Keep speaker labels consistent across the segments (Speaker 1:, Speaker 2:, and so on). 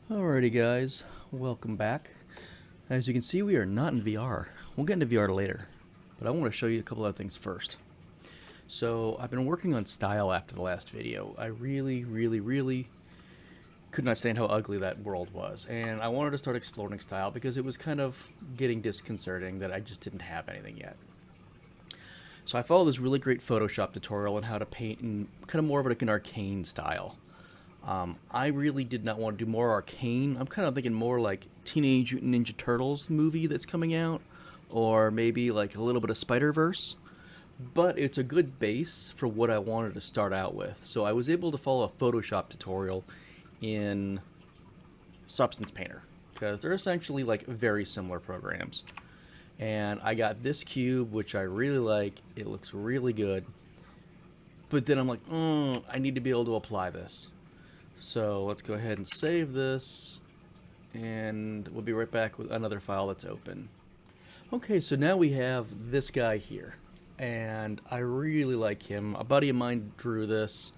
Speaker 1: Alrighty guys, welcome back. As you can see, we are not in VR. We'll get into VR later, but I want to show you a couple other things first. So I've been working on style after the last video. I really could not stand how ugly that world was, and I wanted to start exploring style because it was kind of getting disconcerting that I just didn't have anything yet. So I followed this really great Photoshop tutorial on how to paint in kind of more of like an arcane style. I really did not want to do more arcane. I'm kind of thinking more like Teenage Mutant Ninja Turtles movie that's coming out, or maybe like a little bit of Spider-Verse. But it's a good base for what I wanted to start out with. So I was able to follow a Photoshop tutorial in Substance Painter, because they're essentially like very similar programs. And I got this cube, which I really like. It looks really good. But then I'm like, I need to be able to apply this. So let's go ahead and save this, and we'll be right back with another file that's open. Okay, so now we have this guy here, and I really like him. A buddy of mine drew this.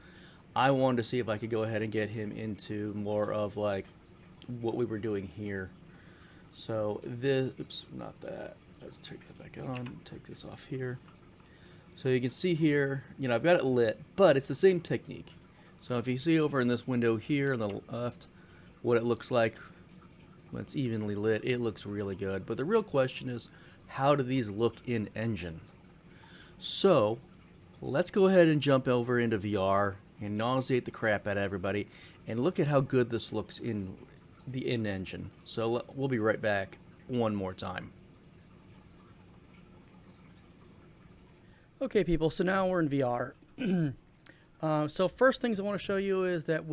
Speaker 1: I wanted to see if I could go ahead and get him into more of like what we were doing here. So this, oops, not that. Let's take that back on, take this off here. So you can see here, I've got it lit, but it's the same technique. So if you see over in this window here on the left, what it looks like when it's evenly lit, it looks really good. But the real question is, how do these look in Engine? So let's go ahead and jump over into VR and nauseate the crap out of everybody and look at how good this looks in the in-engine. So we'll be right back one more time. Okay, people, so now we're in VR. So first things I want to show you is that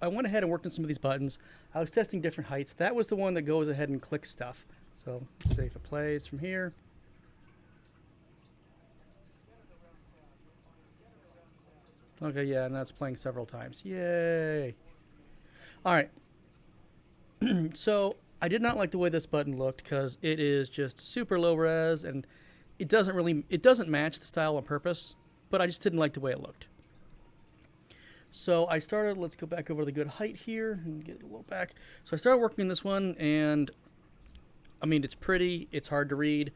Speaker 1: I went ahead and worked on some of these buttons. I was testing different heights. That was the one that goes ahead and clicks stuff. So let's see if it plays from here. Okay, yeah, and that's playing several times. Yay! All right. So I did not like the way this button looked because it is just super low res and it doesn't match the style on purpose, but I just didn't like the way it looked. So I started, let's go back over the good height here and get it a little back. So I started working on this one, and I mean, it's pretty, it's hard to read.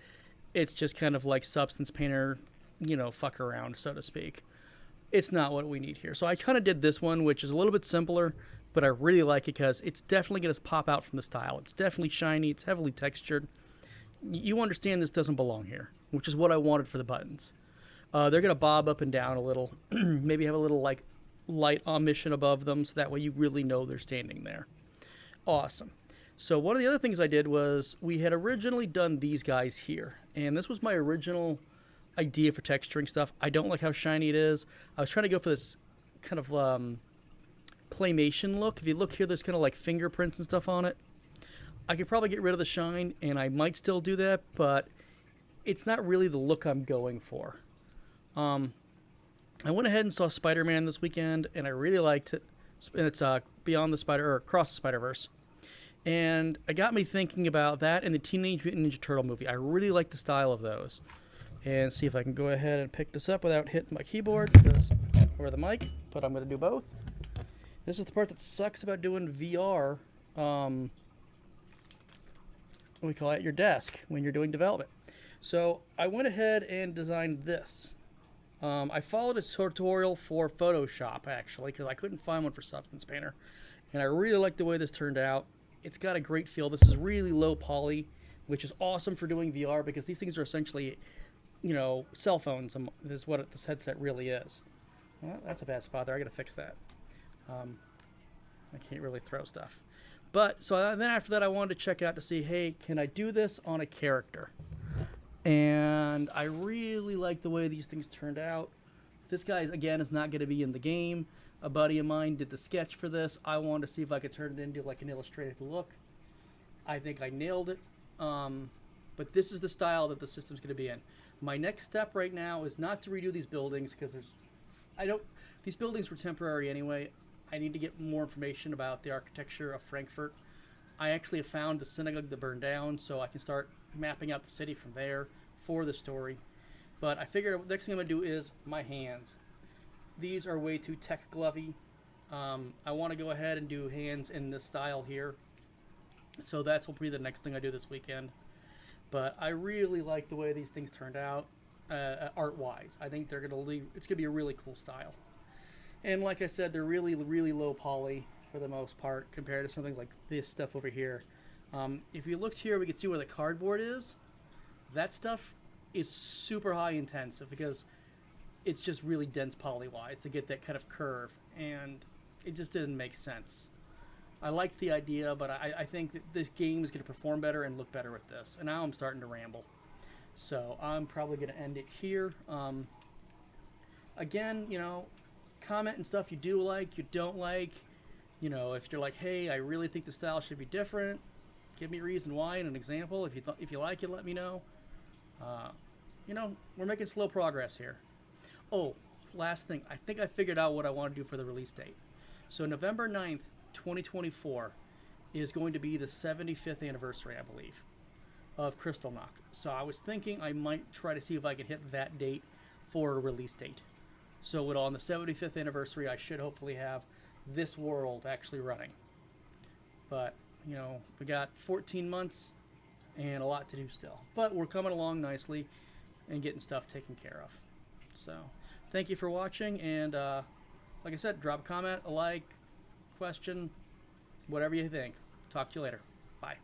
Speaker 1: It's just kind of like Substance Painter, fuck around, so to speak. It's not what we need here. So I kind of did this one, which is a little bit simpler, but I really like it because it's definitely going to pop out from the style. It's definitely shiny, it's heavily textured. You understand this doesn't belong here, which is what I wanted for the buttons. They're going to bob up and down a little, maybe have a little like light emission above them, so that way you really know they're standing there. Awesome. So one of the other things I did was we had originally done these guys here, and this was my original idea for texturing stuff. I don't like how shiny it is. I was trying to go for this kind of claymation look. If you look here, there's kind of like fingerprints and stuff on it. I could probably get rid of the shine, and I might still do that, but it's not really the look I'm going for. I went ahead and saw Spider-Man this weekend, and I really liked it. And it's Beyond the Spider, or Across the Spider-Verse. And it got me thinking about that and the Teenage Mutant Ninja Turtle movie. I really like the style of those. And see if I can go ahead and pick this up without hitting my keyboard, because or the mic, but I'm going to do both. This is the part that sucks about doing VR. We call it your desk when you're doing development. So I went ahead and designed this. I followed a tutorial for Photoshop, actually, because I couldn't find one for Substance Painter. And I really like the way this turned out. It's got a great feel. This is really low poly, which is awesome for doing VR, because these things are essentially, cell phones, is what this headset really is. Well, that's a bad spot there. I got to fix that. I can't really throw stuff. But, so then after that, I wanted to check out to see, hey, can I do this on a character? And I really like the way these things turned out. This guy, again, is not going to be in the game. A buddy of mine did the sketch for this. I wanted to see if I could turn it into like an illustrated look. I think I nailed it. But this is the style that the system's going to be in. My next step right now is not to redo these buildings, because these buildings were temporary anyway. I need to get more information about the architecture of Frankfurt. I actually have found the synagogue that burned down, so I can start mapping out the city from there for the story. But I figured the next thing I'm going to do is my hands. These are way too tech glovey.
Speaker 2: I want to go ahead and do hands in this style here. So that's will be the next thing I do this weekend. But I really like the way these things turned out, art-wise. I think they're gonna leave. It's gonna be a really cool style. And like I said, they're really, really low poly for the most part compared to something like this stuff over here. If you looked here, we can see where the cardboard is. That stuff is super high intensive because it's just really dense poly-wise to get that kind of curve, and it just didn't make sense. I liked the idea, but I think that this game is going to perform better and look better with this. And now I'm starting to ramble. So I'm probably going to end it here. Again, comment and stuff you do like, you don't like. If you're like, hey, I really think the style should be different, give me a reason why and an example. If you like it, let me know. We're making slow progress here. Oh, last thing. I think I figured out what I want to do for the release date. So November 9th, 2024 is going to be the 75th anniversary, I believe, of Krystalnacht. So I was thinking I might try to see if I can hit that date for a release date. So on the 75th anniversary, I should hopefully have this world actually running. But, we got 14 months and a lot to do still. But we're coming along nicely and getting stuff taken care of. So, thank you for watching, and like I said, drop a comment, a like, question, whatever you think. Talk to you later. Bye.